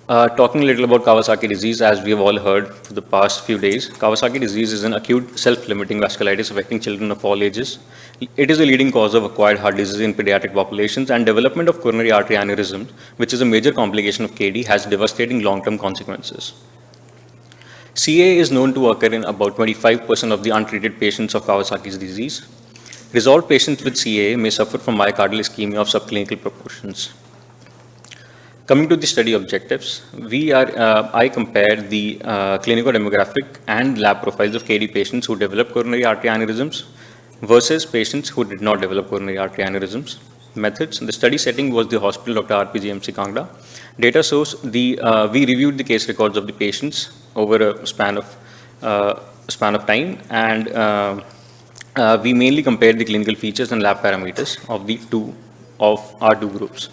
Talking a little about Kawasaki disease, as we have all heard for the past few days, Kawasaki disease is an acute self-limiting vasculitis affecting children of all ages. It is a leading cause of acquired heart disease in pediatric populations, and development of coronary artery aneurysm, which is a major complication of KD, has devastating long-term consequences. CA is known to occur in about 25% of the untreated patients of Kawasaki's disease. Resolved patients with CA may suffer from myocardial ischemia of subclinical proportions. Coming to the study objectives, I compared the clinico-demographic and lab profiles of KD patients who developed coronary artery aneurysms versus patients who did not develop coronary artery aneurysms. Methods, the study setting was the hospital Dr. RPGMC Kangra. Data shows we reviewed the case records of the patients over a span of time, and we mainly compared the clinical features and lab parameters of our two groups.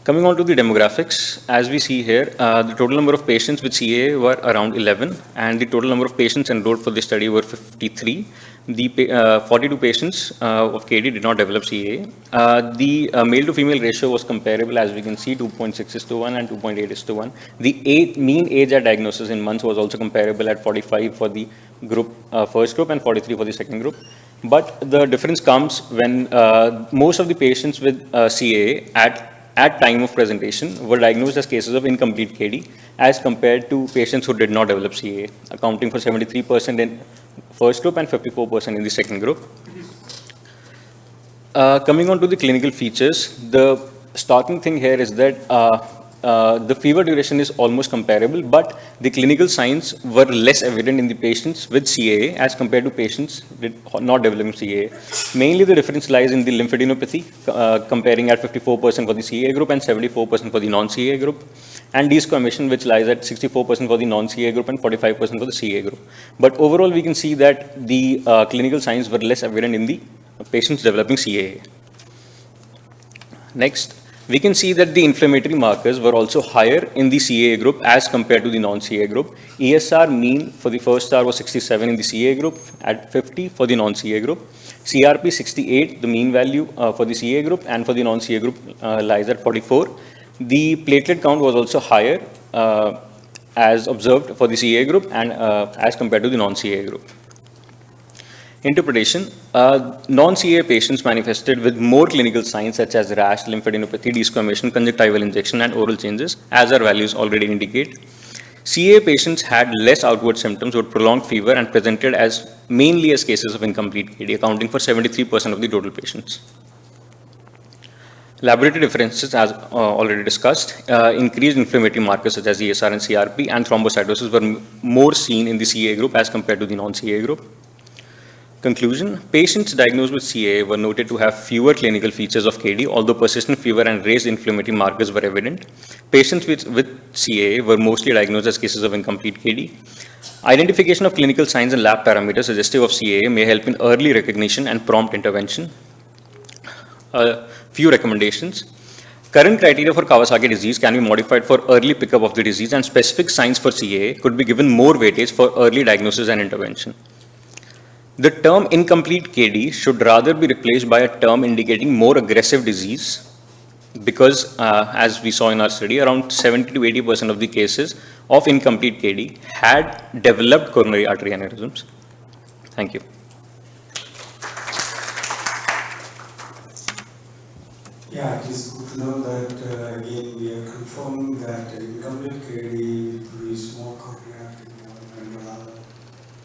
Coming on to the demographics, as we see here, the total number of patients with CA were around 11, and the total number of patients enrolled for this study were 53. The 42 patients of KD did not develop CA. The male to female ratio was comparable, as we can see, 2.6:1 and 2.8:1. The mean age at diagnosis in months was also comparable at 45 for the first group and 43 for the second group. But the difference comes when most of the patients with CA at time of presentation were diagnosed as cases of incomplete KD as compared to patients who did not develop CA, accounting for 73% in first group and 54% in the second group. Coming on to the clinical features, the starting thing here is that the fever duration is almost comparable, but the clinical signs were less evident in the patients with CAA as compared to patients not developing CAA. Mainly the difference lies in the lymphadenopathy, comparing at 54% for the CAA group and 74% for the non-CAA group, and desquamation, which lies at 64% for the non-CAA group and 45% for the CAA group. But overall, we can see that the clinical signs were less evident in the patients developing CAA. Next, we can see that the inflammatory markers were also higher in the CAA group as compared to the non-CAA group. ESR mean for the first star was 67 in the CAA group, at 50 for the non-CAA group. CRP 68, the mean value for the CAA group, and for the non-CAA group lies at 44. The platelet count was also higher as observed for the CAA group and as compared to the non-CAA group. Interpretation, non-CAA patients manifested with more clinical signs such as rash, lymphadenopathy, desquamation, conjunctival injection, and oral changes, as our values already indicate. CAA patients had less outward symptoms with prolonged fever and presented as mainly as cases of incomplete KD, accounting for 73% of the total patients. Laboratory differences, as already discussed, increased inflammatory markers such as ESR and CRP and thrombocytosis were more seen in the CAA group as compared to the non-CAA group. Conclusion, patients diagnosed with CAA were noted to have fewer clinical features of KD, although persistent fever and raised inflammatory markers were evident. Patients with CAA were mostly diagnosed as cases of incomplete KD. Identification of clinical signs and lab parameters suggestive of CAA may help in early recognition and prompt intervention. Few recommendations. Current criteria for Kawasaki disease can be modified for early pickup of the disease, and specific signs for CAA could be given more weightage for early diagnosis and intervention. The term incomplete KD should rather be replaced by a term indicating more aggressive disease, because as we saw in our study, around 70 to 80% of the cases of incomplete KD had developed coronary artery aneurysms. Thank you. Yeah, it is good to know that again we are confirming that incomplete KD produce more coronary artery involvement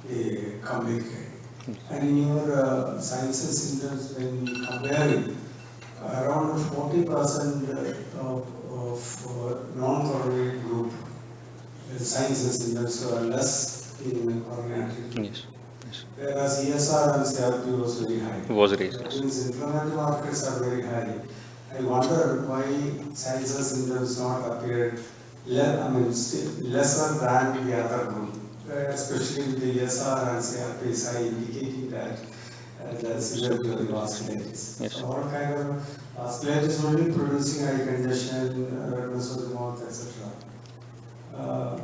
than complete KD. And in your signs and symptoms, when you compare it, around 40% of non-coronary group signs and symptoms are less in coronary artery. Yes. Whereas ESR and CRP was very high. Was raised. That means inflammatory markers are very high. I wonder why signs and symptoms not appeared lesser than the other group. Especially with the ESR and CRP high, indicating that that's severity of the vasculitis. Yes. So all kind of vasculitis only producing eye congestion, redness of the mouth, etc.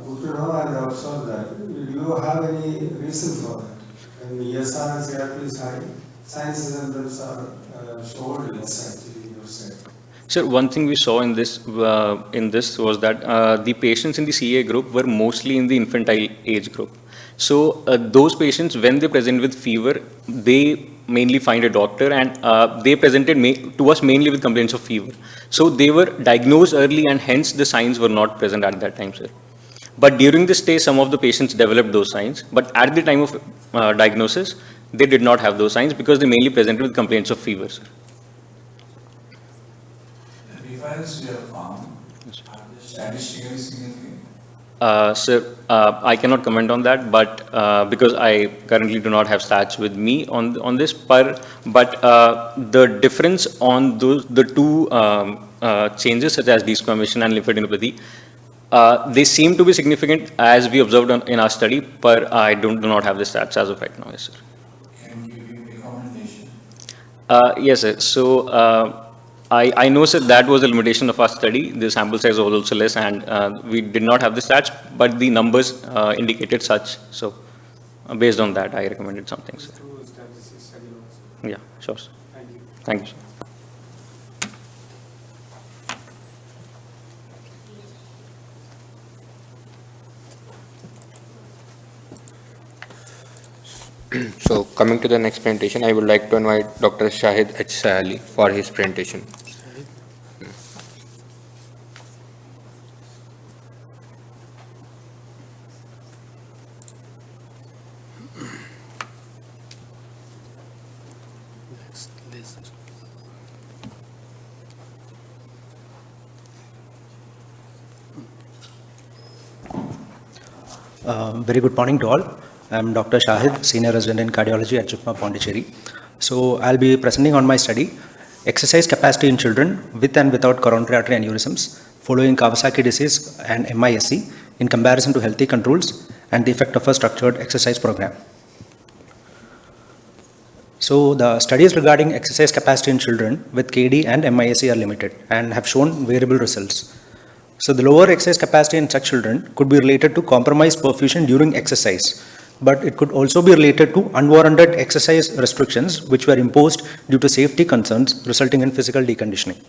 Good to know and observe that. Do you have any reason for that? When the ESR and CRP is high, signs and symptoms are shown less actually in your side. Sir, one thing we saw in this was that the patients in the CA group were mostly in the infantile age group. So those patients, when they present with fever, they mainly find a doctor, and they presented to us mainly with complaints of fever. So they were diagnosed early, and hence the signs were not present at that time, sir. But during the stay, some of the patients developed those signs. But at the time of diagnosis, they did not have those signs because they mainly presented with complaints of fever, sir. The referrals you have found are they statistically significant? Sir, I cannot comment on that, but because I currently do not have stats with me on this. But the difference on the two changes, such as desquamation and lymphadenopathy, they seem to be significant as we observed in our study. But I do not have the stats as of right now, yes, sir. Can you give recommendation? Yes, sir. So I know, sir, that was the limitation of our study. The sample size was also less, and we did not have the stats, but the numbers indicated such. So based on that, I recommended something, sir. Yeah, sure, sir. Thank you. Thank you, sir. So coming to the next presentation, I would like to invite Dr. Shahid H. Sahali for his presentation. Very good morning to all. I'm Dr. Shahid, Senior Resident in Cardiology at JIPMA Pondicherry. So I'll be presenting on my study, Exercise Capacity in Children with and without Coronary Artery Aneurysms following Kawasaki disease and MISC in comparison to healthy controls and the effect of a structured exercise program. So the studies regarding exercise capacity in children with KD and MISC are limited and have shown variable results. So the lower exercise capacity in such children could be related to compromised perfusion during exercise, but it could also be related to unwarranted exercise restrictions which were imposed due to safety concerns resulting in physical deconditioning.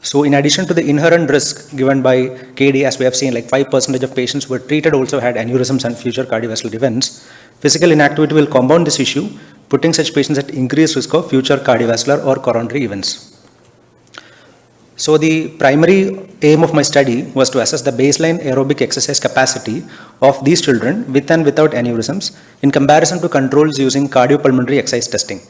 So in addition to the inherent risk given by KD, as we have seen, like 5% of patients who were treated also had aneurysms and future cardiovascular events, physical inactivity will compound this issue, putting such patients at increased risk of future cardiovascular or coronary events. So the primary aim of my study was to assess the baseline aerobic exercise capacity of these children with and without aneurysms in comparison to controls using cardiopulmonary exercise testing.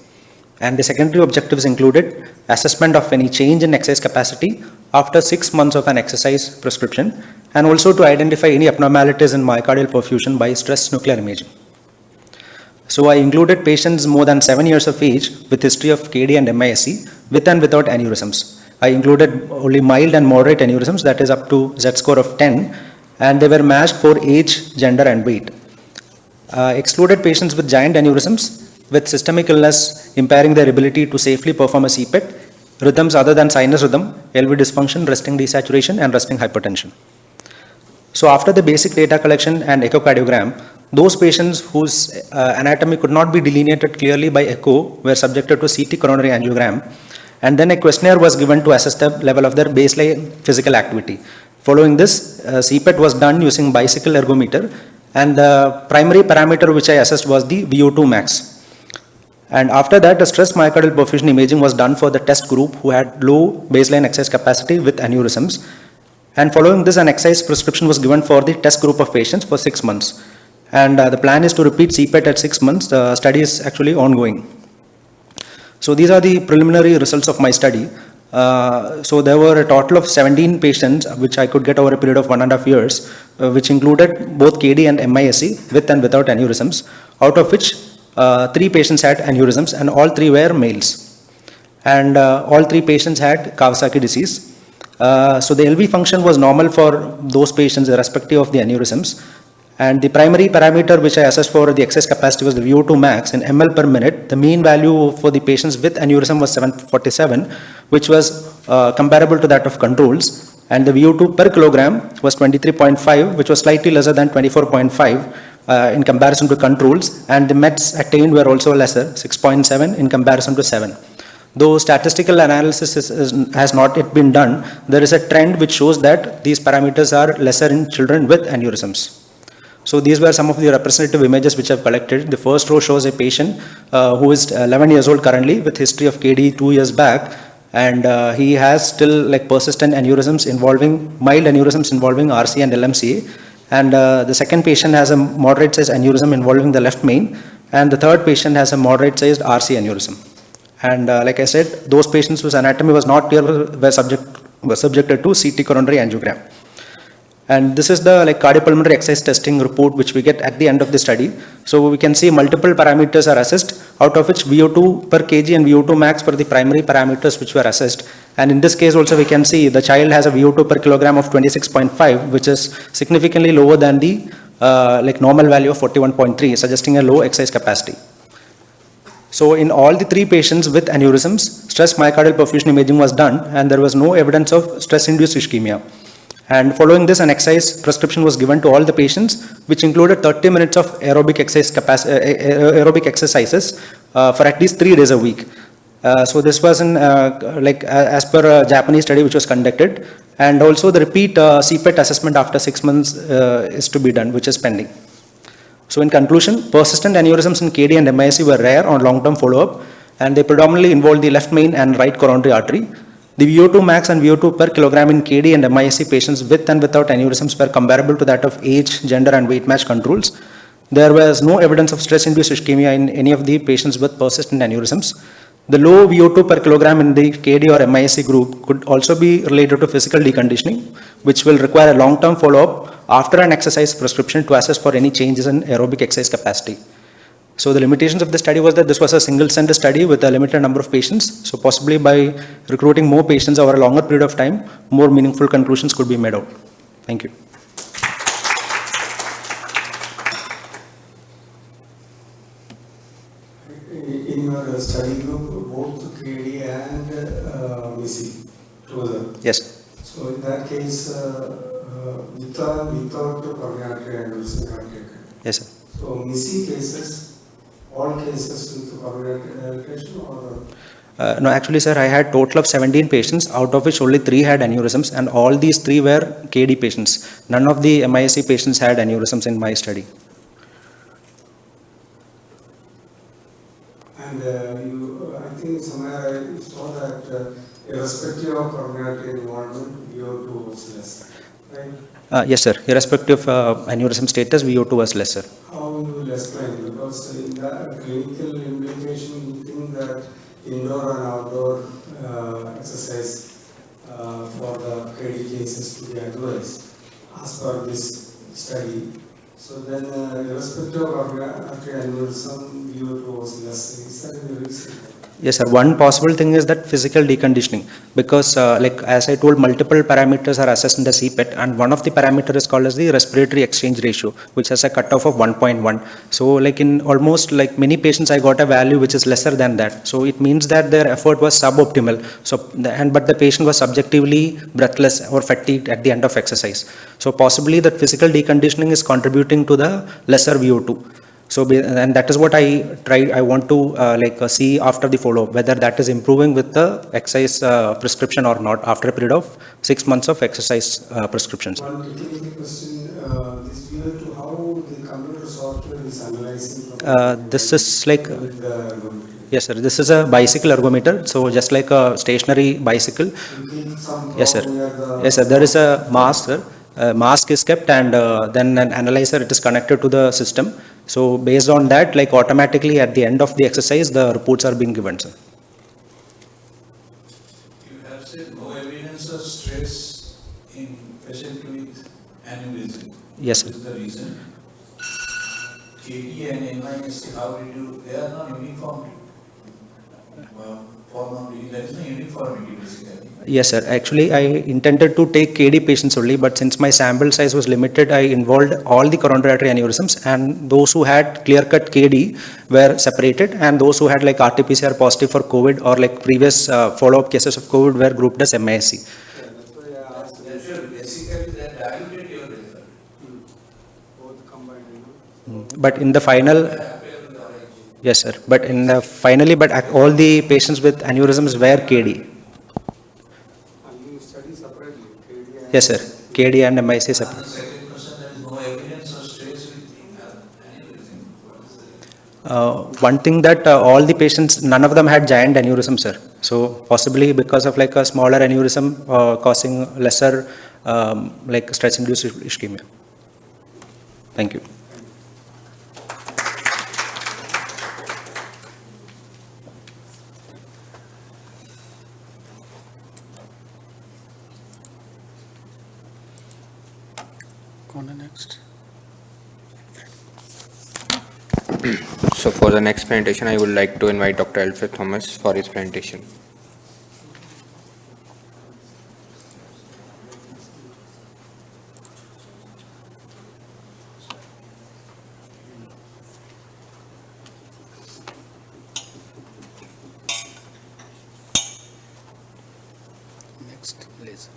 And the secondary objectives included assessment of any change in exercise capacity after 6 months of an exercise prescription, and also to identify any abnormalities in myocardial perfusion by stress nuclear imaging. So I included patients more than 7 years of age with history of KD and MISC with and without aneurysms. I included only mild and moderate aneurysms, that is up to Z-score of 10, and they were matched for age, gender and weight. Excluded patients with giant aneurysms with systemic illness impairing their ability to safely perform a CPET, rhythms other than sinus rhythm, LV dysfunction, resting desaturation and resting hypertension. So after the basic data collection and echocardiogram, those patients whose anatomy could not be delineated clearly by echo were subjected to CT coronary angiogram, and then a questionnaire was given to assess the level of their baseline physical activity. Following this, CPET was done using bicycle ergometer, and the primary parameter which I assessed was the VO2 max. And after that, a stress myocardial perfusion imaging was done for the test group who had low baseline exercise capacity with aneurysms. And following this, an exercise prescription was given for the test group of patients for 6 months. And the plan is to repeat CPET at 6 months. The study is actually ongoing. So these are the preliminary results of my study. So there were a total of 17 patients which I could get over a period of 1.5 years, which included both KD and MISC with and without aneurysms, out of which 3 patients had aneurysms and all 3 were males. And all 3 patients had Kawasaki disease. So the LV function was normal for those patients irrespective of the aneurysms. And the primary parameter which I assessed for the exercise capacity was the VO2 max in ml per minute. The mean value for the patients with aneurysm was 747, which was comparable to that of controls. And the VO2 per kilogram was 23.5, which was slightly lesser than 24.5 in comparison to controls. And the METs attained were also lesser, 6.7 in comparison to 7. Though statistical analysis has not yet been done, there is a trend which shows that these parameters are lesser in children with aneurysms. So these were some of the representative images which I've collected. The first row shows a patient who is 11 years old currently with history of KD 2 years back, and he has still like persistent aneurysms involving, mild aneurysms involving RC and LMCA. And the second patient has a moderate sized aneurysm involving the left main, and the third patient has a moderate sized RC aneurysm. And like I said, those patients whose anatomy was not clear were subjected to CT coronary angiogram. And this is the like cardiopulmonary exercise testing report which we get at the end of the study. So we can see multiple parameters are assessed, out of which VO2 per kg and VO2 max were the primary parameters which were assessed. And in this case also we can see the child has a VO2 per kilogram of 26.5, which is significantly lower than the like normal value of 41.3, suggesting a low exercise capacity. So in all the three patients with aneurysms, stress myocardial perfusion imaging was done, and there was no evidence of stress-induced ischemia. And following this, an exercise prescription was given to all the patients, which included 30 minutes of aerobic exercises for at least 3 days a week. So this was in as per a Japanese study which was conducted, and also the repeat CPET assessment after 6 months is to be done, which is pending. So in conclusion, persistent aneurysms in KD and MISC were rare on long-term follow-up, and they predominantly involved the left main and right coronary artery. The VO2 max and VO2 per kilogram in KD and MISC patients with and without aneurysms were comparable to that of age, gender, and weight match controls. There was no evidence of stress-induced ischemia in any of the patients with persistent aneurysms. The low VO2 per kilogram in the KD or MISC group could also be related to physical deconditioning, which will require a long-term follow-up after an exercise prescription to assess for any changes in aerobic exercise capacity. So the limitations of the study was that this was a single center study with a limited number of patients. So possibly by recruiting more patients over a longer period of time, more meaningful conclusions could be made out. Thank you. In your study group, both KD and MISC closer. Yes. So in that case, without coronary aneurysm cardiac. Yes, sir. So MISC cases, all cases with coronary dilatation or? No, actually, sir, I had total of 17 patients, out of which only 3 had aneurysms, and all these 3 were KD patients. None of the MISC patients had aneurysms in my study. And I think somewhere I saw that irrespective of coronary involvement, VO2 was less, right? Yes, sir. Irrespective of aneurysm status, VO2 was lesser. How you will explain? Because in the clinical implication, you think that indoor and outdoor exercise for the KD cases to be advised as per this study. So then, irrespective of aneurysm, VO2 was less. Is that the reason? Yes, sir. One possible thing is that physical deconditioning, because like as I told, multiple parameters are assessed in the CPET, and one of the parameters is called as the respiratory exchange ratio, which has a cutoff of 1.1. So like in almost like many patients, I got a value which is lesser than that. So it means that their effort was suboptimal. So but the patient was subjectively breathless or fatigued at the end of exercise. So possibly that physical deconditioning is contributing to the lesser VO2. So, and that is what I want to see after the follow-up, whether that is improving with the exercise prescription or not after a period of 6 months of exercise prescriptions. One technical question, this VO2, how the computer software is analyzing? This is like, yes sir, this is a bicycle ergometer, so just like a stationary bicycle. Yes sir, yes sir, there is a mask, sir. Mask is kept, and then an analyzer, it is connected to the system. So based on that, like automatically at the end of the exercise, the reports are being given, sir. You have said no evidence of stress in patient with aneurysm. Yes, sir. What is the reason? KD and MISC, how did you, they are not uniform form of, there is no uniformity basically. Yes, sir. Actually, I intended to take KD patients only, but since my sample size was limited, I involved all the coronary artery aneurysms, and those who had clear-cut KD were separated, and those who had like RT-PCR positive for COVID or like previous follow-up cases of COVID were grouped as MISC. Basically, that diluted your result. Both combined. But in the final, Yes, sir. But in the finally, but all the patients with aneurysms were KD. And you study separately, KD and Yes, sir. KD and MIC And separate. the second question, there is no evidence of stress with aneurysm. What is the One thing that all the patients, none of them had giant aneurysm, sir. So possibly because of like a smaller aneurysm causing lesser like stress-induced ischemia. Thank you. Next. So for the next presentation, I would like to invite Dr. Alfred Thomas for his presentation. Next, laser.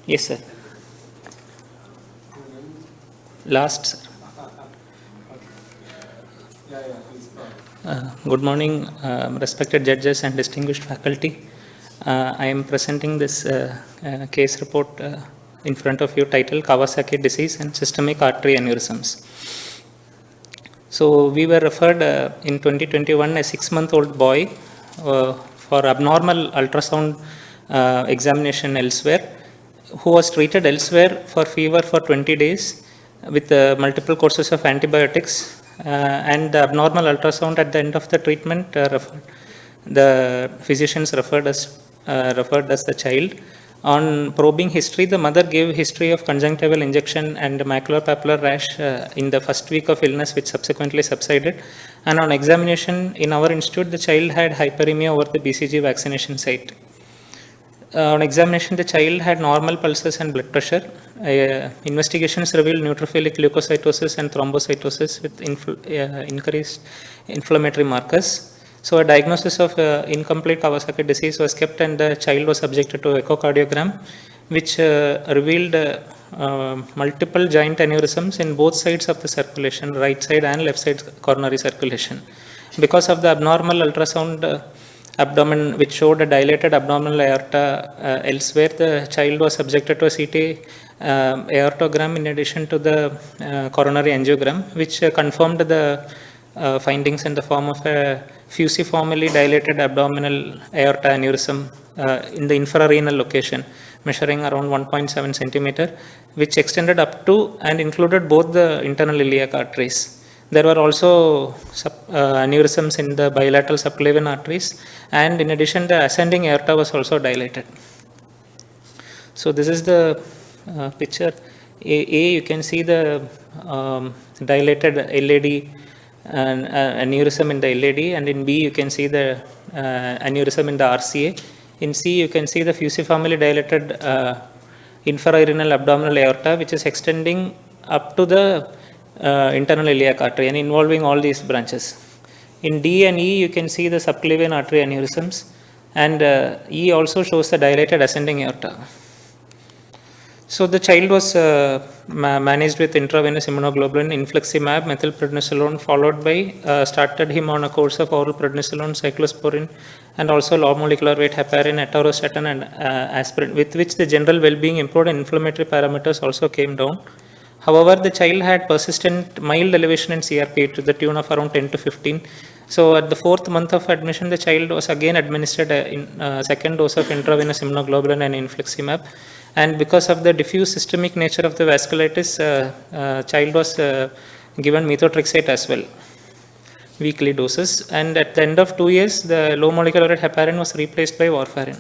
Yes, sir. Last, sir. Good morning, respected judges and distinguished faculty. I am presenting this case report in front of you titled Kawasaki Disease and Systemic Artery Aneurysms. So we were referred in 2021, a 6-month-old boy for abnormal ultrasound examination elsewhere, who was treated elsewhere for fever for 20 days with multiple courses of antibiotics, and the abnormal ultrasound at the end of the treatment, the physicians referred us the child. On probing history, the mother gave history of conjunctival injection and maculopapular rash in the first week of illness, which subsequently subsided. And on examination in our institute, the child had hyperemia over the BCG vaccination site. On examination, the child had normal pulses and blood pressure. Investigations revealed neutrophilic leukocytosis and thrombocytosis with increased inflammatory markers. So a diagnosis of incomplete Kawasaki disease was kept, and the child was subjected to echocardiogram, which revealed multiple giant aneurysms in both sides of the circulation, right side and left side coronary circulation. Because of the abnormal ultrasound abdomen, which showed a dilated abdominal aorta elsewhere, the child was subjected to a CT aortogram in addition to the coronary angiogram, which confirmed the findings in the form of a fusiformly dilated abdominal aorta aneurysm in the infrarenal location, measuring around 1.7 centimeter, which extended up to and included both the internal iliac arteries. There were also aneurysms in the bilateral subclavian arteries, and in addition, the ascending aorta was also dilated. So this is the picture. A, you can see the dilated LAD aneurysm in the LAD, and in B, you can see the aneurysm in the RCA. In C, you can see the fusiformly dilated infrarenal abdominal aorta, which is extending up to the internal iliac artery and involving all these branches. In D and E, you can see the subclavian artery aneurysms, and E also shows the dilated ascending aorta. So the child was managed with intravenous immunoglobulin, infliximab, methylprednisolone, followed by started him on a course of oral prednisolone, cyclosporin, and also low molecular weight heparin, atorvastatin, and aspirin, with which the general well-being improved and inflammatory parameters also came down. However, the child had persistent mild elevation in CRP to the tune of around 10 to 15. So at the 4th month of admission, the child was again administered a second dose of intravenous immunoglobulin and infliximab. And because of the diffuse systemic nature of the vasculitis, child was given methotrexate as well, weekly doses. And at the end of 2 years, the low molecular weight heparin was replaced by warfarin.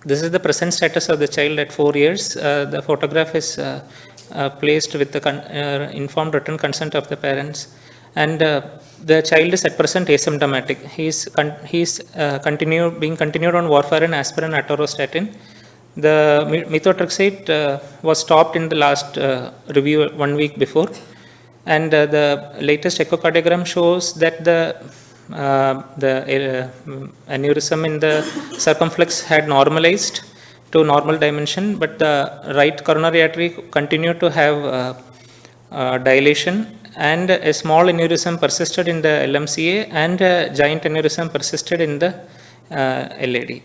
This is the present status of the child at 4 years. The photograph is placed with the informed written consent of the parents. and the child is at present asymptomatic. He's being continued on warfarin, aspirin, atorvastatin. The methotrexate was stopped in the last review 1 week before, and the latest echocardiogram shows that the aneurysm in the circumflex had normalized to normal dimension, but the right coronary artery continued to have dilation, and a small aneurysm persisted in the LMCA, and a giant aneurysm persisted in the LAD.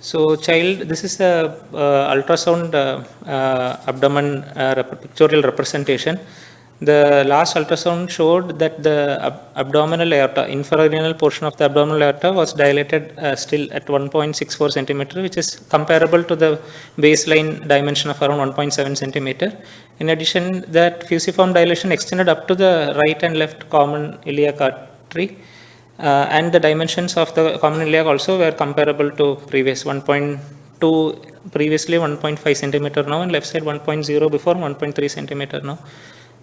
So this is the ultrasound abdomen pictorial representation. The last ultrasound showed that the abdominal aorta, infrarenal portion of the abdominal aorta was dilated still at 1.64 centimeter, which is comparable to the baseline dimension of around 1.7 centimeter. In addition, that fusiform dilation extended up to the right and left common iliac artery. And the dimensions of the common iliac also were comparable to previous 1.2, previously 1.5 centimeter now, and left side 1.0 before, 1.3 centimeter now.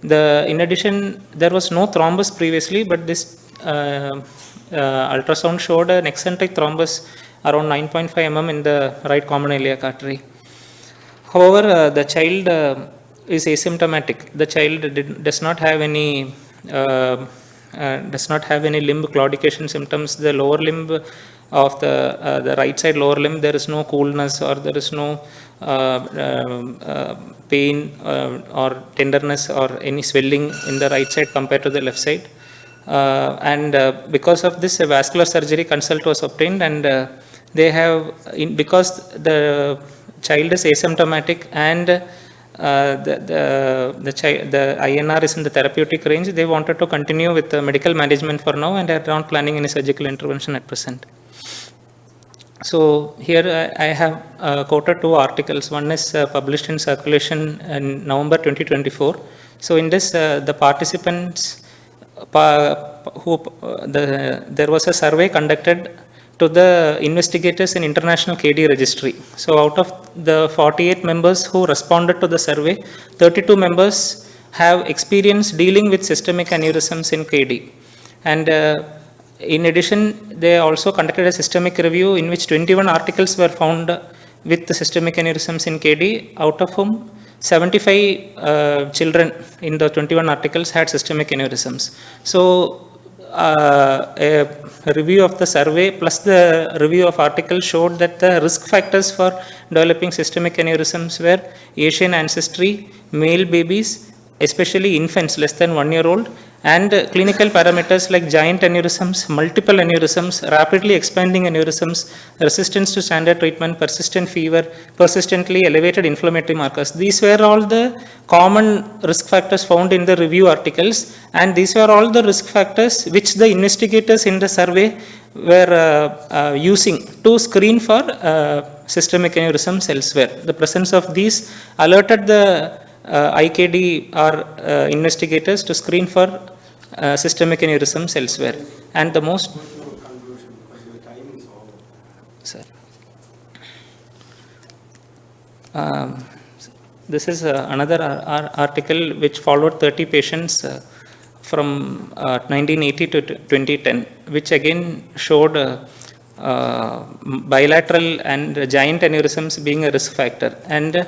In addition, there was no thrombus previously, but this ultrasound showed an eccentric thrombus around 9.5 mm in the right common iliac artery. However, the child is asymptomatic. The child does not have any limb claudication symptoms. The lower limb of the right side lower limb, there is no coolness, or there is no pain or tenderness or any swelling in the right side compared to the left side. Because of this, a vascular surgery consult was obtained, and they have, because the child is asymptomatic and the INR is in the therapeutic range, they wanted to continue with the medical management for now, and are not planning any surgical intervention at present. So here I have quoted 2 articles. One is published in Circulation in November 2024. So in this, the participants, there was a survey conducted to the investigators in International KD Registry. So out of the 48 members who responded to the survey, 32 members have experience dealing with systemic aneurysms in KD. And in addition, they also conducted a systemic review in which 21 articles were found with the systemic aneurysms in KD, out of whom 75 children in the 21 articles had systemic aneurysms. So a review of the survey plus the review of articles showed that the risk factors for developing systemic aneurysms were Asian ancestry, male babies, especially infants less than 1 year old, and clinical parameters like giant aneurysms, multiple aneurysms, rapidly expanding aneurysms, resistance to standard treatment, persistent fever, persistently elevated inflammatory markers. These were all the common risk factors found in the review articles, and these were all the risk factors which the investigators in the survey were using to screen for systemic aneurysms elsewhere. The presence of these alerted the IKD or investigators to screen for systemic aneurysms elsewhere. And the most... Sir. This is another article which followed 30 patients from 1980 to 2010, which again showed bilateral and giant aneurysms being a risk factor. And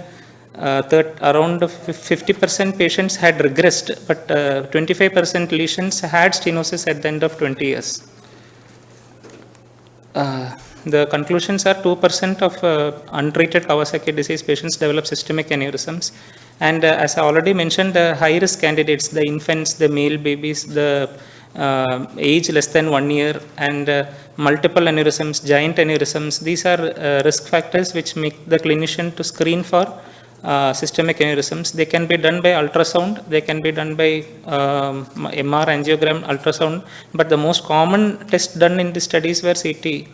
around 50% patients had regressed, but 25% lesions had stenosis at the end of 20 years. The conclusions are 2% of untreated Kawasaki disease patients develop systemic aneurysms. And as I already mentioned, the high-risk candidates, the infants, the male babies, the age less than 1 year, and multiple aneurysms, giant aneurysms, these are risk factors which make the clinician to screen for systemic aneurysms. They can be done by ultrasound, they can be done by MR angiogram ultrasound, but the most common test done in the studies were CT.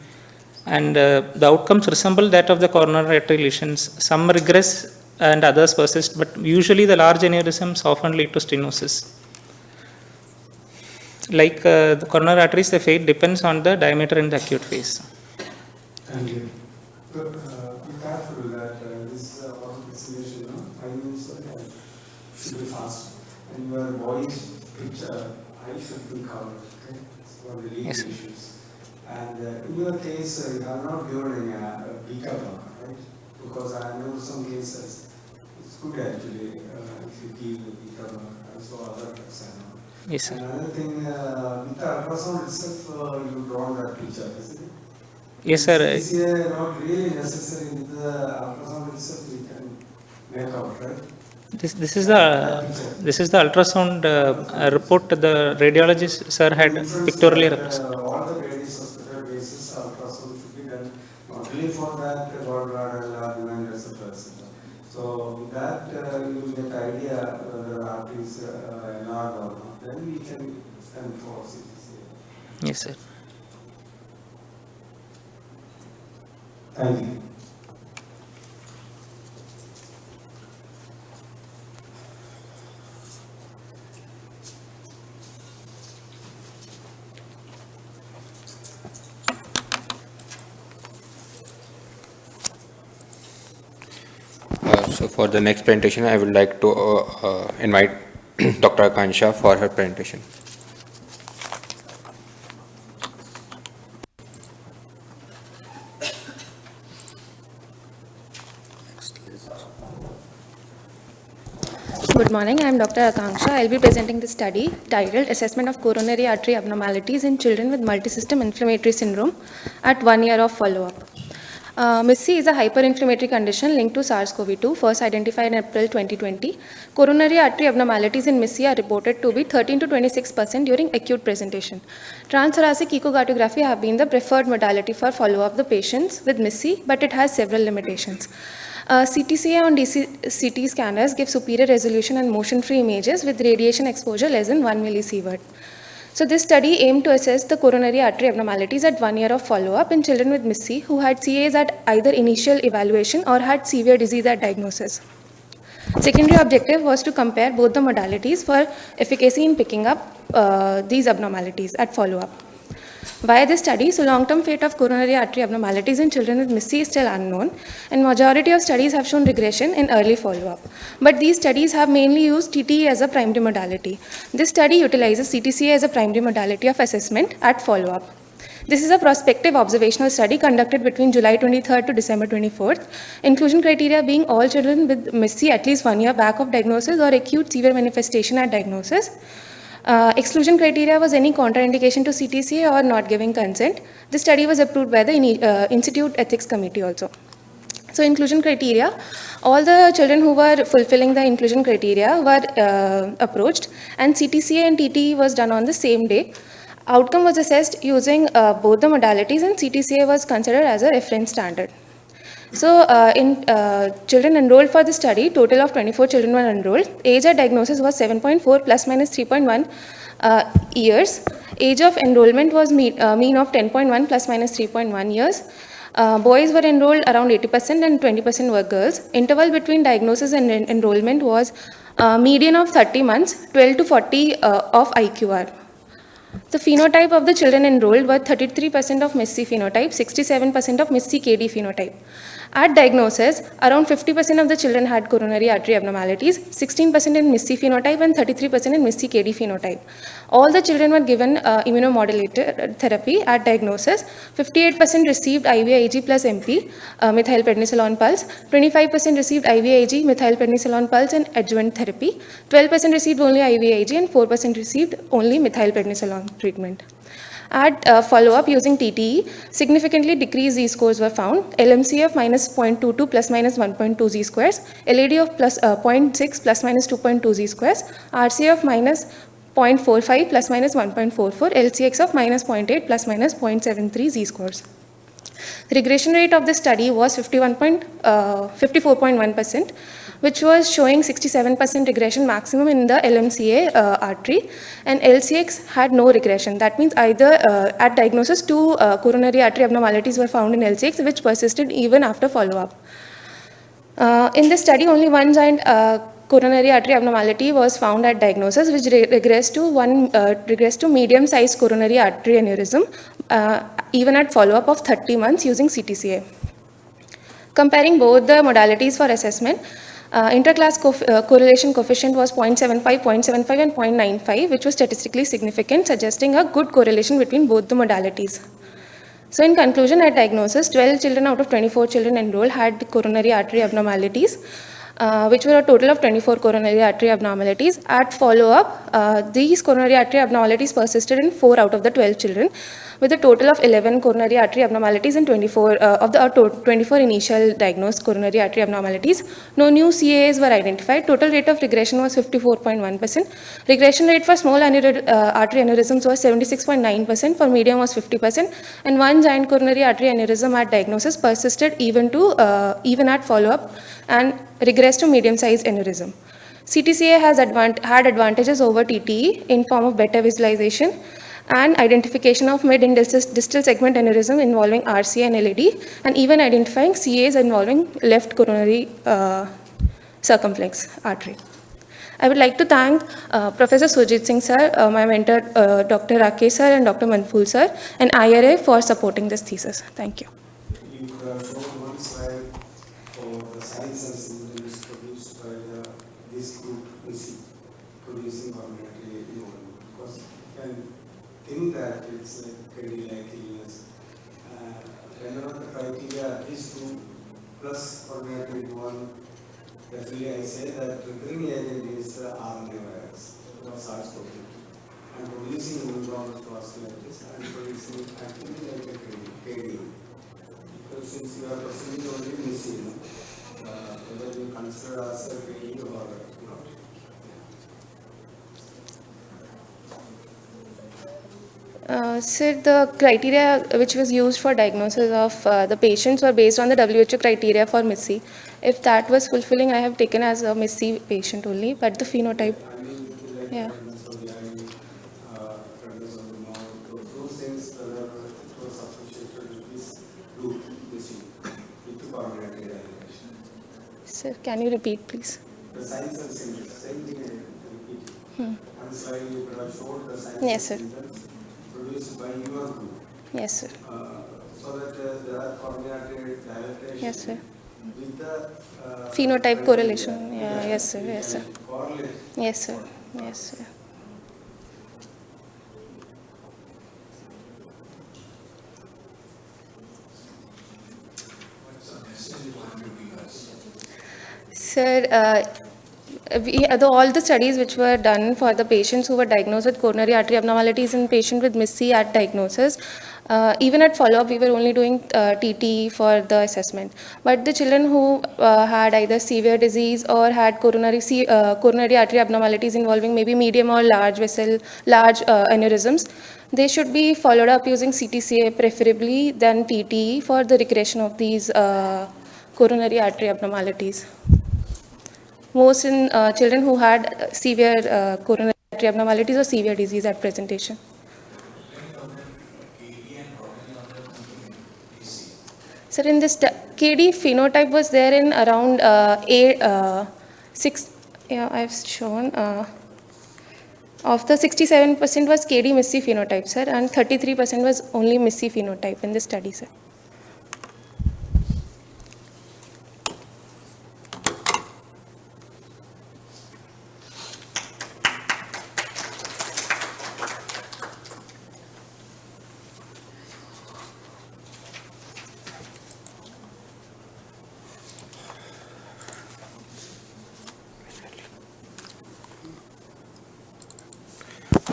And the outcomes resemble that of the coronary artery lesions. Some regress and others persist, but usually the large aneurysms often lead to stenosis. Like the coronary arteries, the fate depends on the diameter in the acute phase. Thank you. But be careful that this auto vaccination, 5 minutes should be fast. and your body's picture, eye should be covered, okay? It's one of the leading Yes, sir. issues. And in your case, you have not given any beta blocker, right? Because I know some cases, it's good actually if you give the beta blocker, also other drugs I know. Yes, sir. Another thing, with the ultrasound itself, you draw that picture, isn't it? Yes, sir. It's not really necessary with the ultrasound itself, we can make out, right? This is the ultrasound report the radiologist sir had pictorially represented. All the various hospital basis ultrasound should be done, not only for that gallbladder, large etc. etc. So with that you will get idea whether the artery is enlarged or not. Then we can send for CTC. Yes, sir. Thank you. So for the next presentation, I would like to invite Dr. Akansha for her presentation. Good morning, I am Dr. Akanksha. I will be presenting the study titled Assessment of Coronary Artery Abnormalities in Children with Multisystem Inflammatory Syndrome at 1 year of follow-up. MIS-C is a hyperinflammatory condition linked to SARS-CoV-2, first identified in April 2020. Coronary artery abnormalities in MIS-C are reported to be 13 to 26% during acute presentation. Transthoracic echocardiography have been the preferred modality for follow-up the patients with MIS-C, but it has several limitations. CTCA on CT scanners give superior resolution and motion-free images with radiation exposure less than 1 millisievert. So this study aimed to assess the coronary artery abnormalities at 1 year of follow-up in children with MIS-C who had CAs at either initial evaluation or had severe disease at diagnosis. Secondary objective was to compare both the modalities for efficacy in picking up these abnormalities at follow-up. Via this study, so long-term fate of coronary artery abnormalities in children with MIS-C is still unknown, and majority of studies have shown regression in early follow-up. But these studies have mainly used TTE as a primary modality. This study utilizes CTCA as a primary modality of assessment at follow-up. This is a prospective observational study conducted between July 23rd to December 24th. Inclusion criteria being all children with MIS-C at least 1 year back of diagnosis or acute severe manifestation at diagnosis. Exclusion criteria was any contraindication to CTCA or not giving consent. This study was approved by the Institute Ethics Committee also. So inclusion criteria, all the children who were fulfilling the inclusion criteria were approached, and CTCA and TTE was done on the same day. Outcome was assessed using both the modalities, and CTCA was considered as a reference standard. So in children enrolled for the study, total of 24 children were enrolled. Age at diagnosis was 7.4 plus minus 3.1 years. Age of enrollment was mean of 10.1 plus minus 3.1 years. Boys were enrolled around 80% and 20% were girls. Interval between diagnosis and enrollment was median of 30 months, 12 to 40 of IQR. The phenotype of the children enrolled were 33% of MIS-C phenotype, 67% of MIS-C KD phenotype. At diagnosis, around 50% of the children had coronary artery abnormalities, 16% in MIS-C phenotype and 33% in MIS-C KD phenotype. All the children were given immunomodulator therapy at diagnosis. 58% received IVIG plus MP, methylprednisolone pulse. 25% received IVIG, methylprednisolone pulse and adjuvant therapy. 12% received only IVIG and 4% received only methylprednisolone treatment. At follow-up using TTE, significantly decreased Z-scores were found. LMC of minus 0.22 plus minus 1.2 Z-squares, LAD of plus 0.6 plus minus 2.2 Z-squares, RCA of minus 0.45 plus minus 1.44, LCX of minus 0.8 plus minus 0.73 Z-scores. The regression rate of the study was 54.1%, which was showing 67% regression maximum in the LMCA artery, and LCX had no regression. That means either at diagnosis, 2 coronary artery abnormalities were found in LCX, which persisted even after follow-up. In this study, only one giant coronary artery abnormality was found at diagnosis, which regressed to medium-sized coronary artery aneurysm, even at follow-up of 30 months using CTCA. Comparing both the modalities for assessment, Interclass correlation coefficient was 0.75, 0.75 and 0.95, which was statistically significant, suggesting a good correlation between both the modalities. So in conclusion, at diagnosis, 12 children out of 24 children enrolled had coronary artery abnormalities, which were a total of 24 coronary artery abnormalities. At follow-up, these coronary artery abnormalities persisted in 4 out of the 12 children, with a total of 11 coronary artery abnormalities in 24 of the 24 initial diagnosed coronary artery abnormalities. No new CAAs were identified. Total rate of regression was 54.1%. Regression rate for small artery aneurysms was 76.9%, for medium was 50%, and one giant coronary artery aneurysm at diagnosis persisted even at follow-up and regressed to medium-sized aneurysm. CTCA had advantages over TTE in form of better visualization and identification of mid and distal segment aneurysm involving RCA and LAD, and even identifying CAs involving left coronary circumflex artery. I would like to thank Professor Sujit Singh sir, my mentor Dr. Rakesh sir and Dr. Manpul sir, and IRA for supporting this thesis. Thank you. You could have shown one slide for the signs and symptoms produced by this group producing coronary involvement, because you can think that it's like kidney-like illness. Whenever the criteria at least 2 plus coronary involvement, definitely I say that triggering agent is RNA virus or SARS-CoV-2, and producing neuronal vasculitis and producing activity like a KD. Because since you are presenting only missing, whether you consider as a KD or not. Sir, the criteria which was used for diagnosis of the patients were based on the WHO criteria for MIS-C. If that was fulfilling, I have taken as a MIS-C patient only, but the phenotype, I mean, like yeah. redness of the eye, redness of the mouth, those things whether it was associated with this group, with the coronary dilation. Sir, can you repeat, please? The signs and symptoms, same thing I repeat. One slide you could have showed the signs Yes, sir. and symptoms produced by your group. Yes, sir. So that there are coronary dilatation. Yes, sir. With the Phenotype correlation. Yeah, yes, sir. Yes, sir. Correlate. Yes, sir. Yes, sir. What's the message you want to give us? Sir, all the studies which were done for the patients who were diagnosed with coronary artery abnormalities in patient with MIS-C at diagnosis, even at follow-up, we were only doing TT for the assessment. But the children who had either severe disease or had coronary artery abnormalities involving maybe medium or large aneurysms, they should be followed up using CTCA preferably than TT for the regression of these coronary artery abnormalities. Most in children who had severe coronary artery abnormalities or severe disease at presentation. Sir, in this KD phenotype was there in around 6, yeah, I've shown, of the 67% was KD MIS-C phenotype, sir, and 33% was only MIS-C phenotype in this study, sir.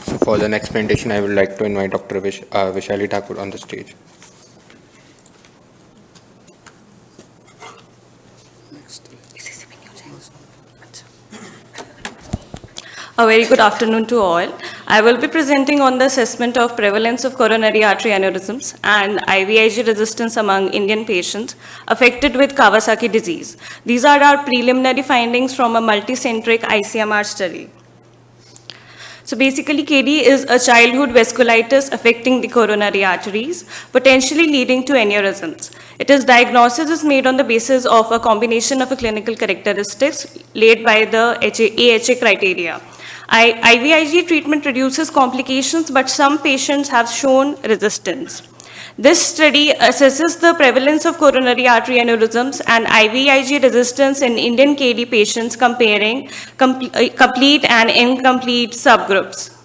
So for the next presentation, I would like to invite Dr. Vishali Thakur on the stage. A very good afternoon to all. I will be presenting on the assessment of prevalence of coronary artery aneurysms and IVIG resistance among Indian patients affected with Kawasaki disease. These are our preliminary findings from a multicentric ICMR study. So basically, KD is a childhood vasculitis affecting the coronary arteries, potentially leading to aneurysms. Its diagnosis is made on the basis of a combination of clinical characteristics laid by the AHA criteria. IVIG treatment reduces complications, but some patients have shown resistance. This study assesses the prevalence of coronary artery aneurysms and IVIG resistance in Indian KD patients comparing complete and incomplete subgroups.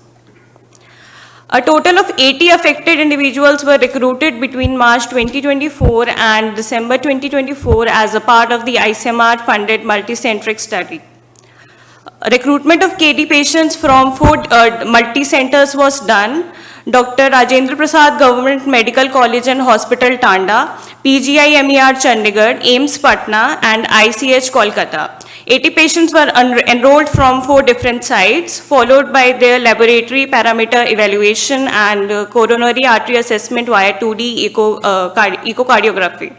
A total of 80 affected individuals were recruited between March 2024 and December 2024 as a part of the ICMR-funded multicentric study. Recruitment of KD patients from 4 multi-centers was done. Dr. Rajendra Prasad Government Medical College and Hospital Tanda, PGI MER Chandigarh, AIMS Patna and ICH Kolkata. 80 patients were enrolled from 4 different sites, followed by their laboratory parameter evaluation and coronary artery assessment via 2D echocardiography.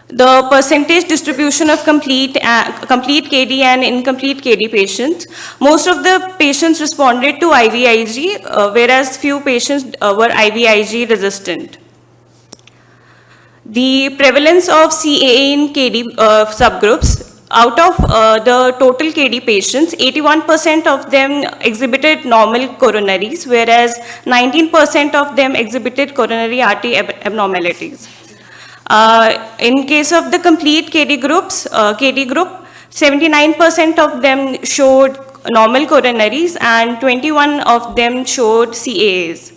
The percentage distribution of complete KD and incomplete KD patients. Most of the patients responded to IVIG, whereas few patients were IVIG resistant. The prevalence of CAA in KD subgroups, out of the total KD patients, 81% of them exhibited normal coronaries, whereas 19% of them exhibited coronary artery abnormalities. In case of the complete KD group, 79% of them showed normal coronaries and 21 of them showed CAAs.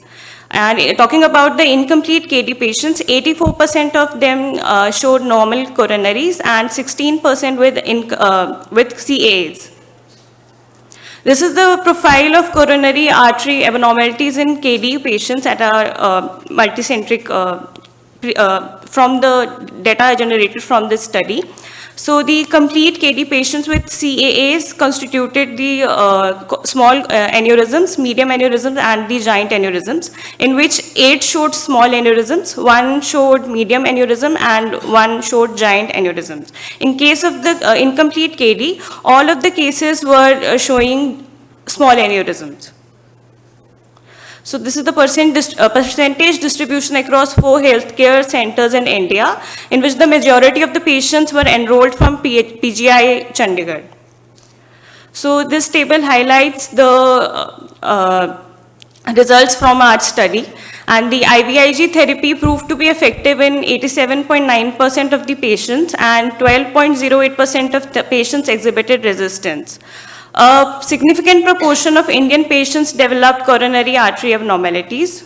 And talking about the incomplete KD patients, 84% of them showed normal coronaries and 16% with CAAs. This is the profile of coronary artery abnormalities in KD patients at our multicentric from the data generated from this study. So the complete KD patients with CAAs constituted the small aneurysms, medium aneurysms and the giant aneurysms, in which 8 showed small aneurysms, 1 showed medium aneurysm and 1 showed giant aneurysms. In case of the incomplete KD, all of the cases were showing small aneurysms. So this is the percentage distribution across 4 healthcare centers in India, in which the majority of the patients were enrolled from PGI Chandigarh. So this table highlights the results from our study, and the IVIG therapy proved to be effective in 87.9% of the patients, and 12.08% of the patients exhibited resistance. A significant proportion of Indian patients developed coronary artery abnormalities.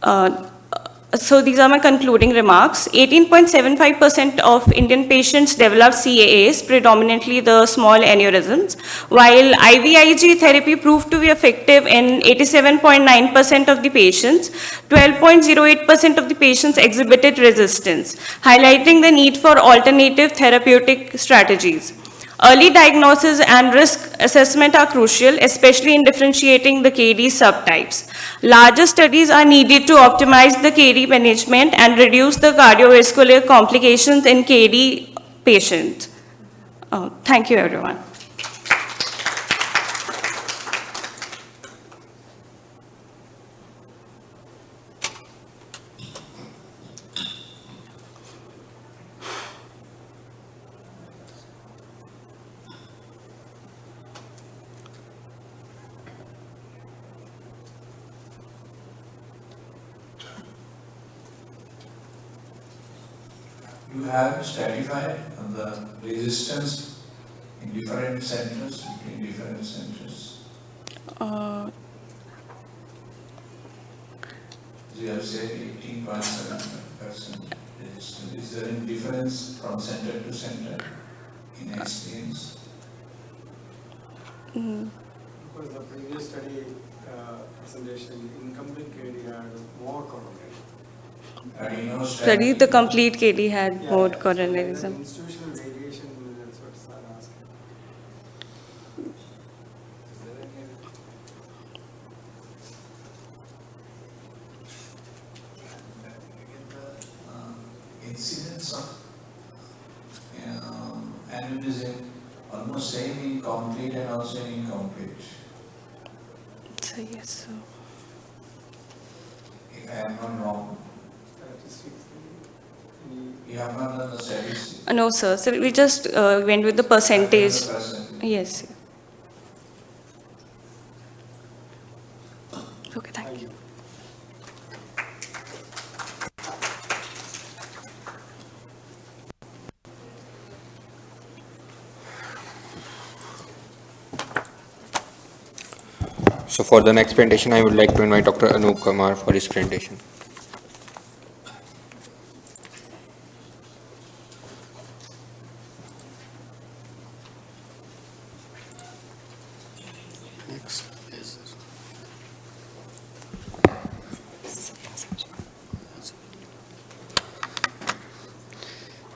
So these are my concluding remarks. 18.75% of Indian patients developed CAAs, predominantly the small aneurysms, while IVIG therapy proved to be effective in 87.9% of the patients. 12.08% of the patients exhibited resistance, highlighting the need for alternative therapeutic strategies. Early diagnosis and risk assessment are crucial, especially in differentiating the KD subtypes. Larger studies are needed to optimize the KD management and reduce the cardiovascular complications in KD patients. Thank you, everyone. You have stratified the resistance in different centers, between different centers. You have said 18.7% resistance. Is there any difference from center to center in experience? Because the previous study presentation, incomplete KD had more coronary. Study the complete KD had more coronarism. Institutional variation, that's what I'm asking. Incidence of aneurysm almost same in complete and also in incomplete. So yes, sir. If I am not wrong. You have not done the statistics? No, sir. So we just went with the percentage. Yes. Okay, thank you. So for the next presentation, I would like to invite Dr. Anup Kumar for his presentation. Next is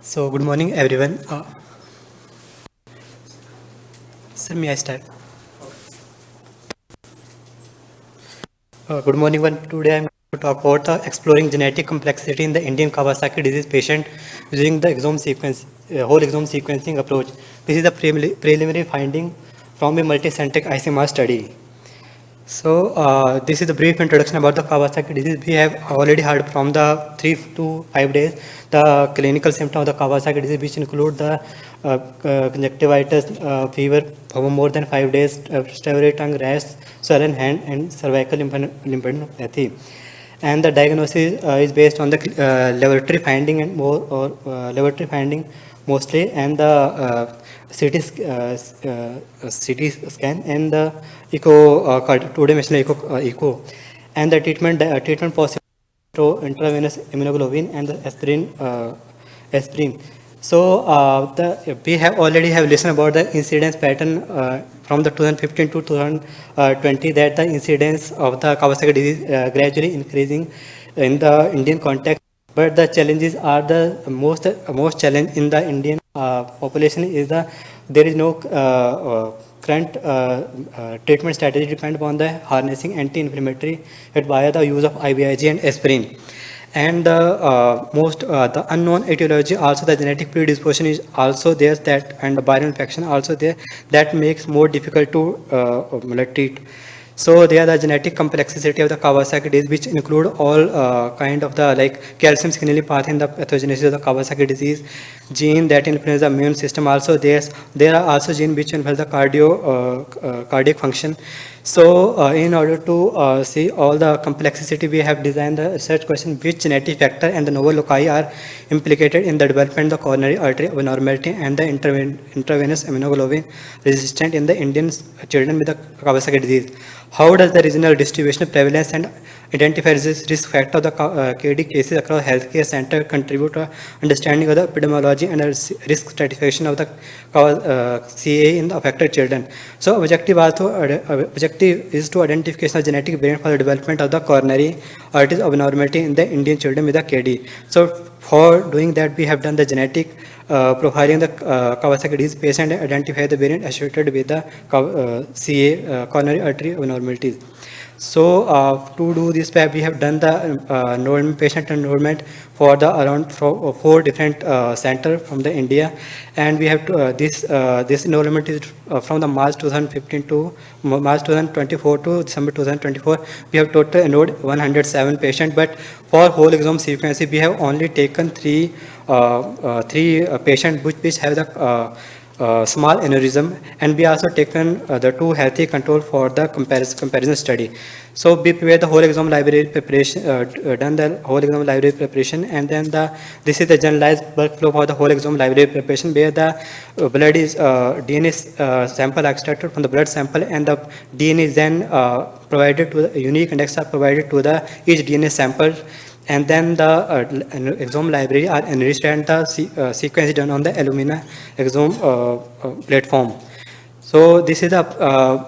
So, good morning, everyone. Sir, may I start? Good morning, everyone. Today I am going to talk about the exploring genetic complexity in the Indian Kawasaki disease patient using the exome sequence, whole exome sequencing approach. This is the preliminary finding from a multicentric ICMR study. So, this is a brief introduction about the Kawasaki disease. We have already heard from the 3 to 5 days the clinical symptoms of the Kawasaki disease, which include the conjunctivitis, fever for more than 5 days, strawberry tongue, rash, swollen hand, and cervical lymphadenopathy. And the diagnosis is based on the laboratory finding and laboratory finding mostly, and the CT scan and the two-dimensional echo, and the treatment possible intravenous immunoglobulin and the aspirin. So we have already listened about the incidence pattern from the 2015 to 2020, that the incidence of the Kawasaki disease gradually increasing in the Indian context. But the challenges are the most challenge in the Indian population is there is no current treatment strategy depend upon the harnessing anti-inflammatory via the use of IVIG and aspirin. And the unknown etiology, also the genetic predisposition is also there, that, and the viral infection also there, that makes more difficult to treat. So there are the genetic complexity of the Kawasaki disease, which include all kind of the like calcium signaling path in the pathogenesis of the Kawasaki disease, gene that influence the immune system. Also there are also gene which influence the cardiac function. So in order to see all the complexity, we have designed the research question: which genetic factor and the novel loci are implicated in the development of the coronary artery abnormality and the intravenous immunoglobulin resistant in the Indian children with the Kawasaki disease? How does the regional distribution, prevalence, and identify risk factor of the KD cases across healthcare center contribute to understanding of the epidemiology and risk stratification of the CA in the affected children? So objective is to identification of genetic variant for the development of the coronary artery abnormality in the Indian children with the KD. So for doing that, we have done the genetic profiling the Kawasaki disease patient and identify the variant associated with the CA, coronary artery abnormalities. So to do this, we have done the patient enrollment for the around 4 different centers from the India, and we have this enrollment is from the March 2015 to March 2024 to December 2024. We have total enrolled 107 patients, but for whole exome sequencing, we have only taken three patients which have the small aneurysm, and we also taken the 2 healthy control for the comparison study. So we prepare the whole exome library preparation, done the whole exome library preparation, and then this is the generalized workflow for the whole exome library preparation, where the blood is DNA sample extracted from the blood sample, and the DNA is then provided to the unique index are provided to the each DNA sample. And then the exome library are enriched, and the sequence done on the Illumina exome platform. So this is the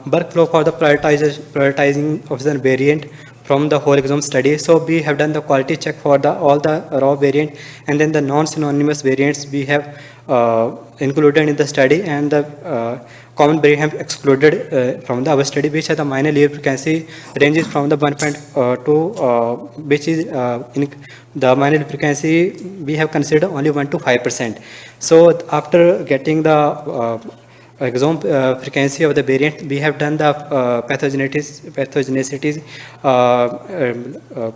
workflow for the prioritizing of the variant from the whole exome study. So we have done the quality check for all the raw variant, and then the non-synonymous variants we have included in the study, and the common variant have excluded from our study, which has the minor liver frequency ranges from the 1.2, which is in the minor liver frequency we have considered only 1 to 5%. So after getting the exome frequency of the variant, we have done the pathogenicity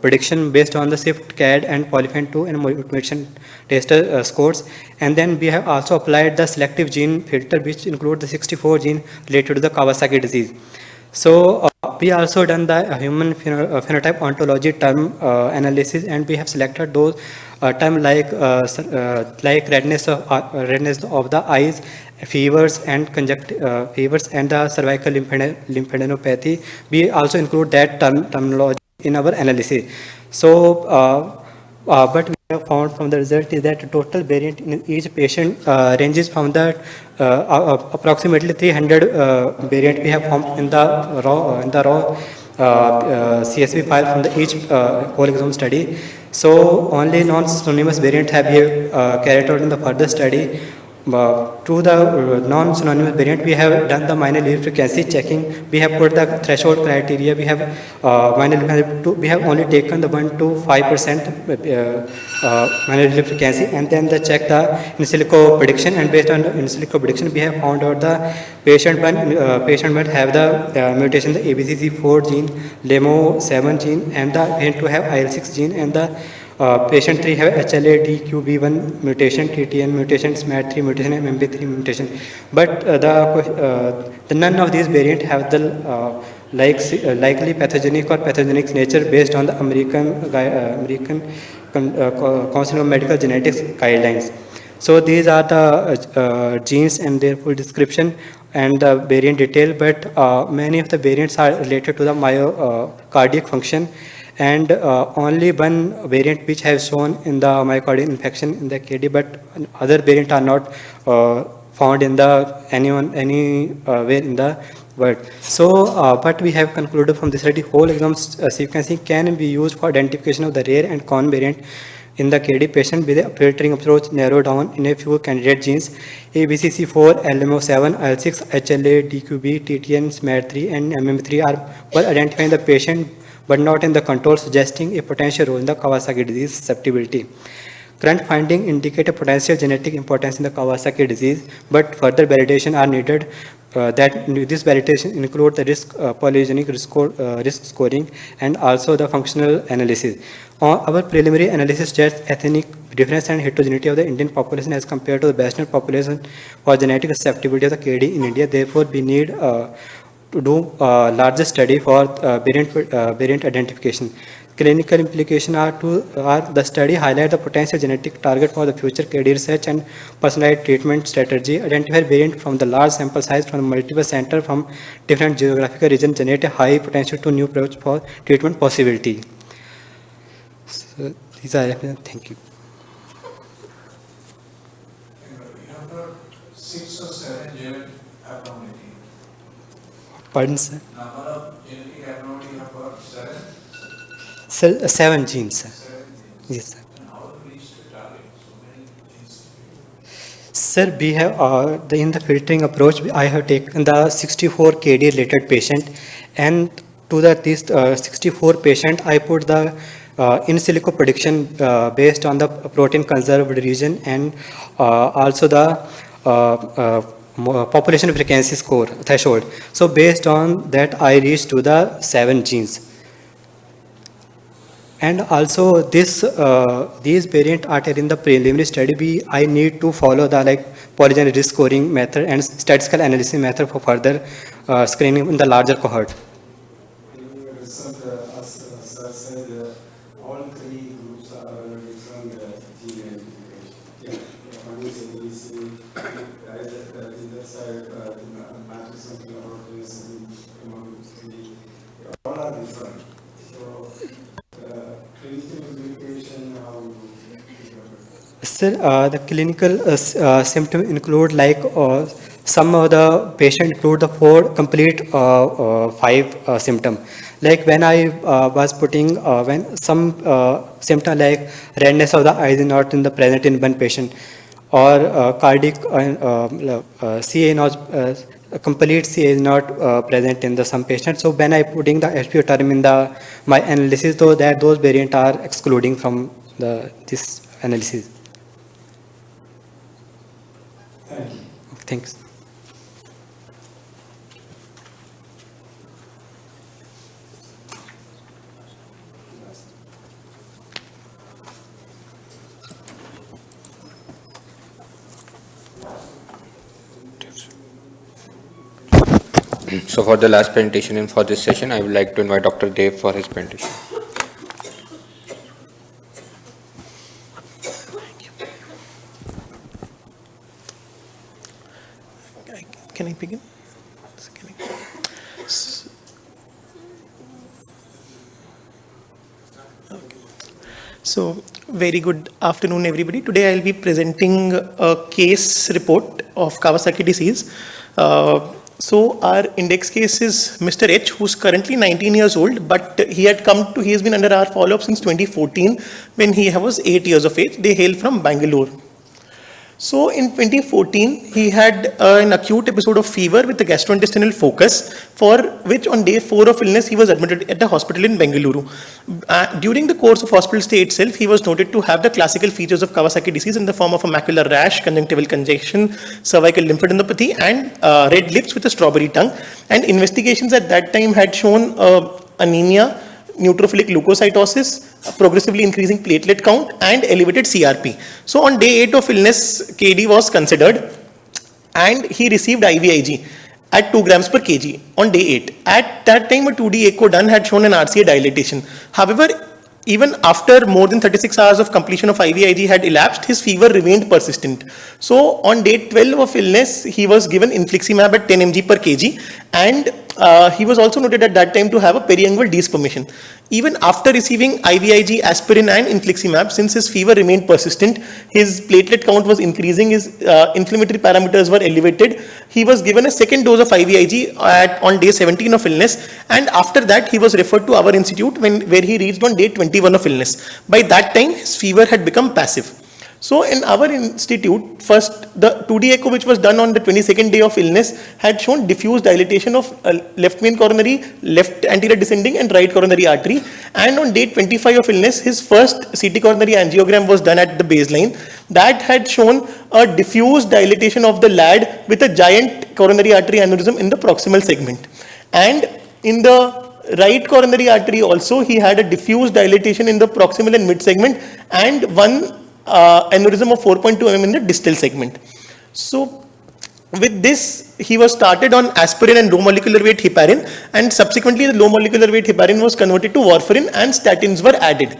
prediction based on the SIFT, CAD, and Polyphen 2 and mutation tester scores. And then we have also applied the selective gene filter, which include the 64 gene related to the Kawasaki disease. So We also done the human phenotype ontology term analysis, and we have selected those term like redness of the eyes, fevers and fevers and the cervical lymphadenopathy. We also include that terminology in our analysis. So, but we have found from the result is that the total variant in each patient ranges from the approximately 300 variant we have found in the raw CSV file from the each whole exome study. So only non-synonymous variant have been carried out in the further study. To the non-synonymous variant, we have done the minor leaf frequency checking. We have put the threshold criteria. We have we have only taken the 1 to 5% minor leaf frequency, and then the check the in silico prediction. And based on the in silico prediction, we have found out the patient one have the mutation the ABCC4 gene, LEMO7 gene, and the patient 2 have IL6 gene, and the patient 3 have HLA-DQB1 mutation, TTN mutation, SMAD3 mutation, MMP3 mutation. But the none of these variants have the likely pathogenic or pathogenic nature based on the American Council of Medical Genetics guidelines. So these are the genes and their full description and the variant detail, but many of the variants are related to the myocardial function, and only one variant which has shown in the myocardial infection in the KD, but other variants are not found in the anywhere in the world. So, but we have concluded from this study whole exome sequencing can be used for identification of the rare and common variant in the KD patient with a filtering approach narrowed down in a few candidate genes ABCC4, LMO7, IL6, HLA, DQB, TTN, SMAD3, and MM3 were identified in the patient but not in the control, suggesting a potential role in the Kawasaki disease susceptibility. Current findings indicate a potential genetic importance in the Kawasaki disease, but further validation are needed. That this validation includes the polygenic risk scoring and also the functional analysis. Our preliminary analysis suggests ethnic difference and heterogeneity of the Indian population as compared to the Western population for genetic susceptibility of the KD in India. Therefore, we need to do larger study for variant identification. Clinical implications are the study highlight the potential genetic target for the future KD research and personalized treatment strategy. Identify variant from the large sample size from multiple centers from different geographical regions generate a high potential to new approach for treatment possibility. So these are thank you. You have got 6 or 7 genetic abnormality. Pardon, sir? Number of genetic abnormality you have got 7? Sir, 7 genes, sir. 7 genes. Yes, sir. And how to reach the target? So many genes. Sir, we have in the filtering approach, I have taken the 64 KD related patient, and to these 64 patient, I put the in silico prediction based on the protein conserved region and also the population frequency score threshold. So based on that, I reached to the 7 genes. And also these variants are in the preliminary study. I need to follow the polygenic risk scoring method and statistical analysis method for further screening in the larger cohort. In the result, as sir said, all 3 groups are different gene identification. Yeah, one is ABC, either side matters something about this, among 3, all are different. So, clinical implication, how you Sir, the clinical symptom include some of the patient include the 4 complete 5 symptom. Like when I was putting when some symptom like redness of the eyes is not in the present in one patient, or cardiac CA not complete CA is not present in the some patients. So when I putting the SPO term in my analysis, so that those variants are excluding from this analysis. Thank you. Thanks. So for the last presentation and for this session, I would like to invite Dr. Dev for his presentation. Can I begin? So, very good afternoon, everybody. Today I'll be presenting a case report of Kawasaki disease. So our index case is Mr. H, who's currently 19 years old, but he has been under our follow-up since 2014 when he was 8 years of age. They hail from Bangalore. So in 2014, he had an acute episode of fever with a gastrointestinal focus, for which on day 4 of illness, he was admitted at the hospital in Bengaluru. During the course of hospital stay itself, he was noted to have the classical features of Kawasaki disease in the form of a macular rash, conjunctival congestion, cervical lymphadenopathy, and red lips with a strawberry tongue. And investigations at that time had shown anemia, neutrophilic leukocytosis, progressively increasing platelet count, and elevated CRP. So on day 8 of illness, KD was considered, and he received IVIG at 2 grams per kg on day 8. At that time, a 2D echo done had shown an RCA dilatation. However, even after more than 36 hours of completion of IVIG had elapsed, his fever remained persistent. So on day 12 of illness, he was given infliximab at 10 mg per kg, and he was also noted at that time to have a periungual despermation. Even after receiving IVIG, aspirin and infliximab, since his fever remained persistent, his platelet count was increasing, his inflammatory parameters were elevated. He was given a second dose of IVIG on day 17 of illness, and after that he was referred to our institute where he reached on day 21 of illness. By that time, his fever had become passive. So in our institute, first the 2D echo which was done on the 22nd day of illness had shown diffuse dilatation of left main coronary, left anterior descending and right coronary artery. And on day 25 of illness, his first CT coronary angiogram was done at the baseline. That had shown a diffuse dilatation of the LAD with a giant coronary artery aneurysm in the proximal segment. And in the right coronary artery also, he had a diffuse dilatation in the proximal and mid segment, and one aneurysm of 4.2 mm in the distal segment. So with this, he was started on aspirin and low molecular weight heparin, and subsequently the low molecular weight heparin was converted to warfarin and statins were added.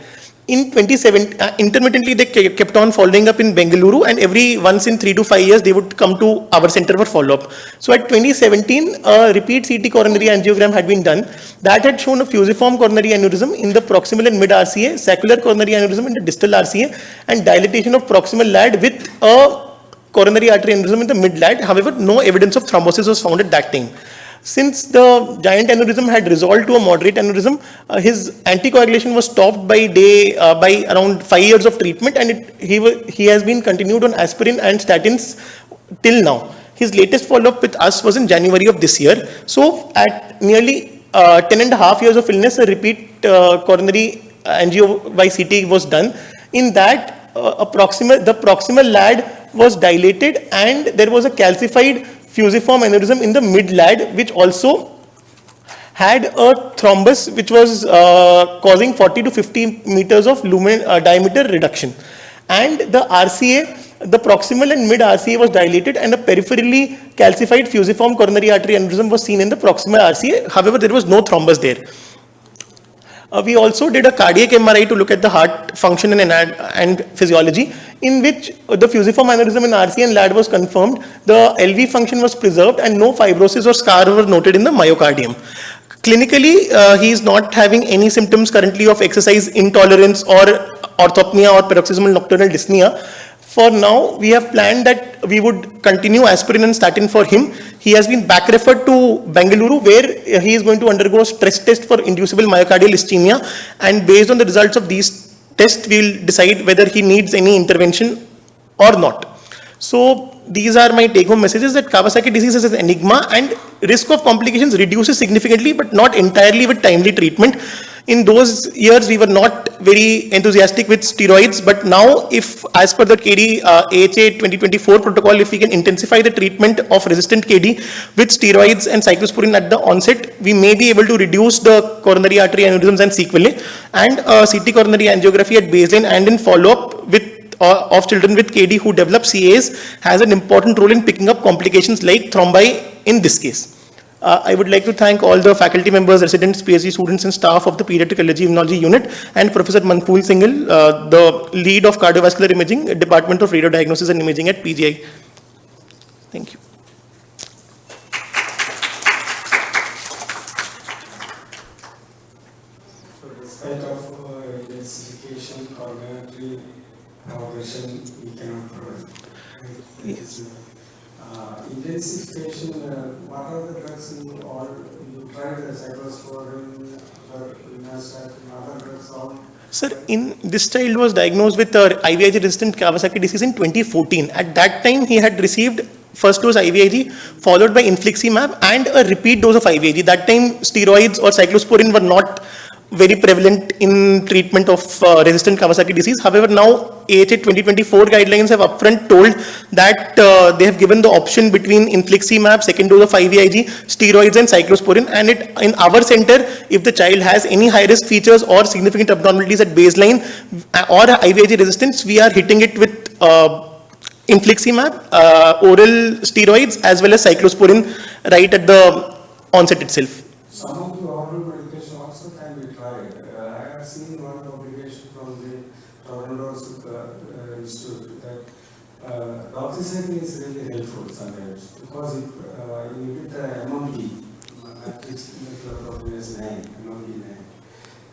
In 2017, intermittently they kept on following up in Bengaluru, and every once in 3 to 5 years they would come to our center for follow-up. So at 2017, a repeat CT coronary angiogram had been done that had shown a fusiform coronary aneurysm in the proximal and mid RCA, saccular coronary aneurysm in the distal RCA, and dilatation of proximal LAD with a coronary artery aneurysm in the mid LAD. However, no evidence of thrombosis was found at that time. Since the giant aneurysm had resolved to a moderate aneurysm, his anticoagulation was stopped by around 5 years of treatment, and he has been continued on aspirin and statins till now. His latest follow-up with us was in January of this year. So at nearly 10.5 years of illness, a repeat coronary angio by CT was done. In that, the proximal LAD was dilated, and there was a calcified fusiform aneurysm in the mid LAD, which also had a thrombus which was causing 40 to 50 meters of lumen diameter reduction. And the RCA, the proximal and mid RCA was dilated, and a peripherally calcified fusiform coronary artery aneurysm was seen in the proximal RCA. However, there was no thrombus there. We also did a cardiac MRI to look at the heart function and physiology, in which the fusiform aneurysm in RCA and LAD was confirmed, the LV function was preserved, and no fibrosis or scar were noted in the myocardium. Clinically, he is not having any symptoms currently of exercise intolerance or orthopnea or paroxysmal nocturnal dyspnea. For now, we have planned that we would continue aspirin and statin for him. He has been back referred to Bengaluru, where he is going to undergo stress test for inducible myocardial ischemia, and based on the results of these tests, we will decide whether he needs any intervention or not. So these are my take-home messages, that Kawasaki disease is an enigma, and risk of complications reduces significantly, but not entirely with timely treatment. In those years, we were not very enthusiastic with steroids, but now, if as per the KD AHA 2024 protocol, if we can intensify the treatment of resistant KD with steroids and cyclosporin at the onset, we may be able to reduce the coronary artery aneurysms and sequelae, and CT coronary angiography at baseline and in follow-up with of children with KD who develop CAs has an important role in picking up complications like thrombi in this case. I would like to thank all the faculty members, residents, PhD students, and staff of the Pediatric Allergy Immunology Unit, and Professor Manpool Singhal, the lead of Cardiovascular Imaging, Department of Radiodiagnosis and Imaging at PGI. Thank you. So despite of intensification, coronary progression, we cannot provide. Yes. Intensification, what are the drugs you tried the cyclosporin, other drugs all? Sir, this child was diagnosed with IVIG resistant Kawasaki disease in 2014. At that time, he had received first dose IVIG followed by infliximab and a repeat dose of IVIG. That time, steroids or cyclosporin were not very prevalent in treatment of resistant Kawasaki disease. However, now AHA 2024 guidelines have upfront told that they have given the option between infliximab, second dose of IVIG, steroids and cyclosporin. And in our center, if the child has any high-risk features or significant abnormalities at baseline or IVIG resistance, we are hitting it with infliximab, oral steroids as well as cyclosporin right at the onset itself. Some of the oral medication also can be tried. I have seen one publication from the Toronto Institute that doxycycline is really helpful sometimes because it inhibit the MMP, methylpropionase 9, MMP 9.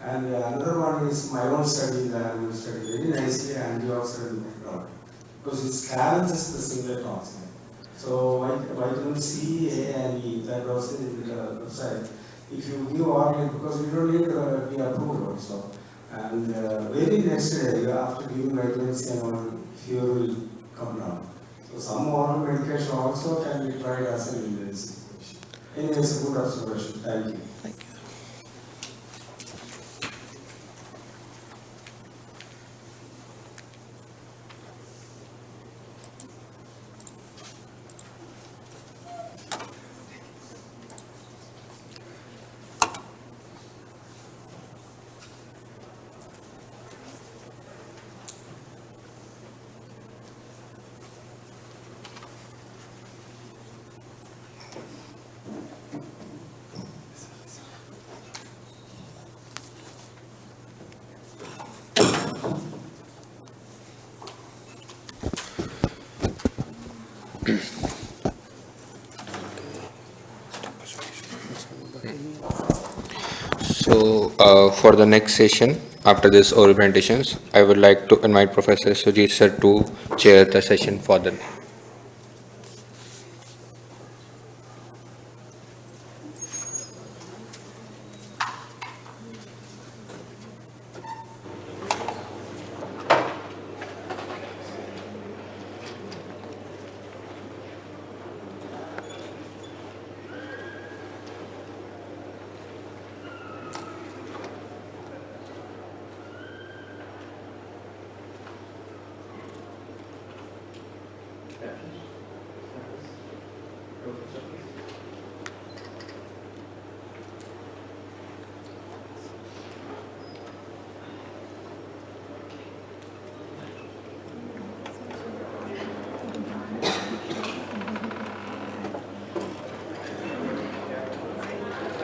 And another one is my own study, the animal study, very nicely antioxidant drug because it silences the singlet toxin. So vitamin C, A, and E, that also in the website. If you give oral, because you don't need to be approved also. And very next day, after giving vitamin C and all, fever will come down. So some oral medication also can be tried as an intensification. Anyway, it's a good observation. Thank you. Thank you. So for the next session, after this oral presentations, I would like to invite Professor Sujit sir to chair the session for the